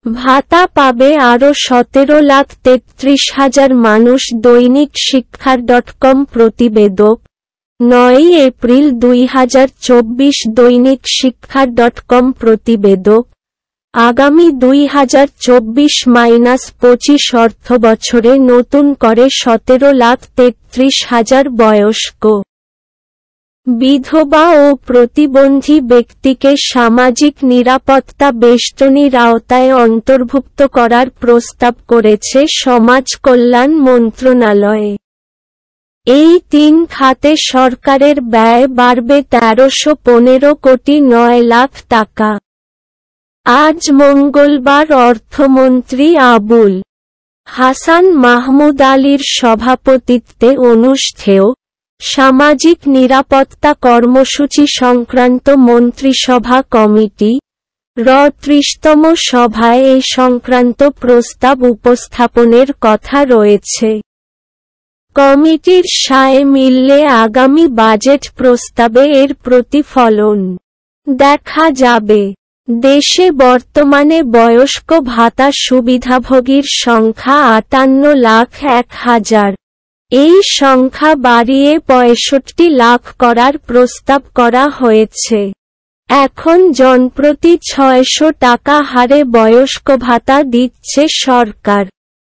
ভাতা পাবে আরও 17,33,000 মানুষ। দৈনিক শিক্ষার.com প্রতিবেদক 9 এপ্রিল 2024। দৈনিক শিক্ষার.com প্রতিবেদক আগামী 2024-25 অর্থবছরে নতুন করে 17,33,000 বয়স্ক, বিধবা ও প্রতিবন্ধী ব্যক্তিকে সামাজিক নিরাপত্তা বেষ্টনীর আওতায় অন্তর্ভুক্ত করার প্রস্তাব করেছে সমাজ কল্যাণ মন্ত্রণালয়। এই 3 খাতে সরকারের ব্যয় বাড়বে 1315 কোটি 9 লাখ টাকা। আজ মঙ্গলবার অর্থমন্ত্রী আবুল হাসান মাহমুদ আলীর সভাপতিত্বে অনুষ্ঠেয় সামাজিক নিরাপত্তা কর্মসূচি সংক্রান্ত মন্ত্রিসভা কমিটি র 30তম সভায় এ সংক্রান্ত প্রস্তাব উপস্থাপনের কথা রয়েছে। কমিটির সায় মিললে আগামী বাজেট প্রস্তাবে এর প্রতিফলন দেখা যাবে। দেশে বর্তমানে বয়স্ক ভাতা সুবিধাভোগীর সংখ্যা 58,01,000। এই সংখ্যা বাড়িয়ে 65 লাখ করার প্রস্তাব করা হয়েছে। এখন জনপ্রতি 600 টাকা হারে বয়স্ক ভাতা দিচ্ছে সরকার।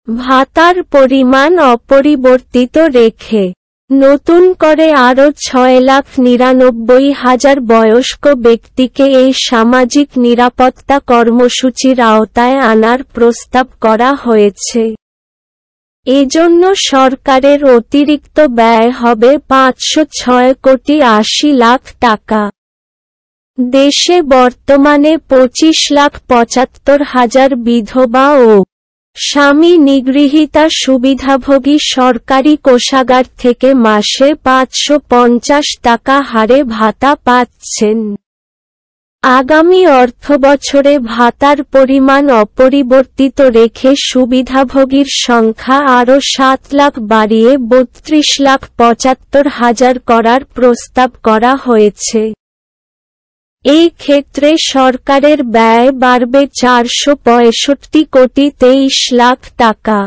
ভাতার পরিমাণ অপরিবর্তিত রেখে নতুন করে আরও 6,99,000 বয়স্ক ব্যক্তিকে এই সামাজিক নিরাপত্তা কর্মসূচির আওতায় আনার প্রস্তাব করা হয়েছে। এজন্য সরকারের অতিরিক্ত ব্যয় হবে 506 কোটি 80 লাখ টাকা। দেশে বর্তমানে 25,75,000 বিধবা ও স্বামী নিগৃহীতা সুবিধাভোগী সরকারি কোষাগার থেকে মাসে 550 টাকা হারে ভাতা পাচ্ছেন। আগামী অর্থবছরে ভাতার পরিমাণ অপরিবর্তিত রেখে সুবিধাভোগীর সংখ্যা আরও 7 লাখ বাড়িয়ে 32,75,000 করার প্রস্তাব করা হয়েছে। এই ক্ষেত্রে সরকারের ব্যয় বাড়বে 465 কোটি 23 লাখ টাকা।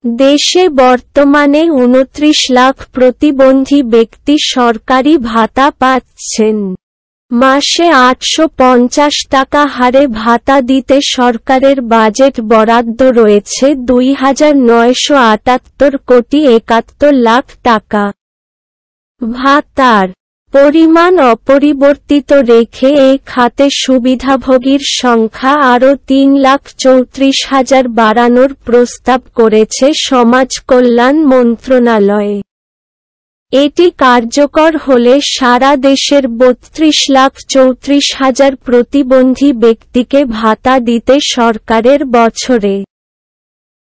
দেশে বর্তমানে 29 লাখ প্রতিবন্ধী ব্যক্তি সরকারি ভাতা পাচ্ছেন। মাসে 850 টাকা হারে ভাতা দিতে সরকারের বাজেট বরাদ্দ রয়েছে 2,978 কোটি 71 লাখ টাকা। ভাতার পরিমাণ অপরিবর্তিত রেখে এই খাতে সুবিধাভোগীর সংখ্যা আরও 3,34,000 বাড়ানোর প্রস্তাব করেছে সমাজ কল্যাণ মন্ত্রণালয়। এটি কার্যকর হলে সারা দেশের 32,34,000 প্রতিবন্ধী ব্যক্তিকে ভাতা দিতে সরকারের বছরে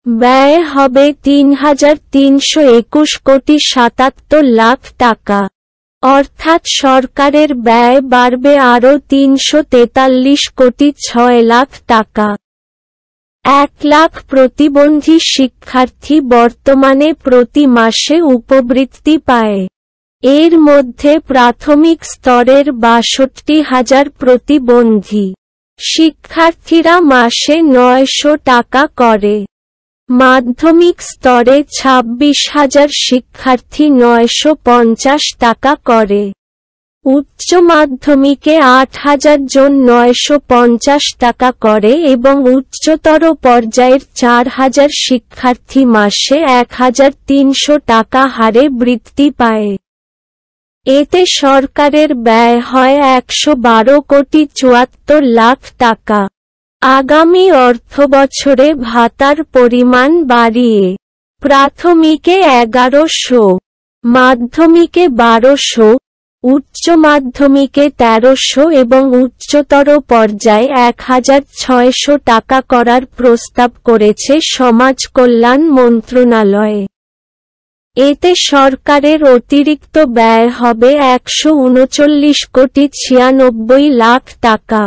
ব্যয় হবে 3,321 কোটি 77 লাখ টাকা। অর্থাৎ সরকারের ব্যয় বাড়বে আরও 343 কোটি 6 লাখ টাকা। 1 লাখ প্রতিবন্ধী শিক্ষার্থী বর্তমানে প্রতি মাসে উপবৃত্তি পায়। এর মধ্যে প্রাথমিক স্তরের 62,000 প্রতিবন্ধী শিক্ষার্থীরা মাসে 900 টাকা করে। মাধ্যমিক স্তরে 26,000 শিক্ষার্থী 950 টাকা করে। উচ্চ মাধ্যমিকে 8,000 জন 950 টাকা করে এবং উচ্চতর পর্যায়ের 4,000 শিক্ষার্থী মাসে 1,300 টাকা হারে বৃত্তি পায়। এতে সরকারের ব্যয় হয় 112 কোটি 74 লাখ টাকা। আগামী অর্থবছরে ভাতার পরিমাণ বাড়িয়ে প্রাথমিকে 1100, মাধ্যমিকে 1200, উচ্চ মাধ্যমিকে 1300 এবং উচ্চতর পর্যায়ে 1,600 টাকা করার প্রস্তাব করেছে সমাজ কল্যাণ মন্ত্রণালয়। এতে সরকারের অতিরিক্ত ব্যয় হবে 139 কোটি 96 লাখ টাকা।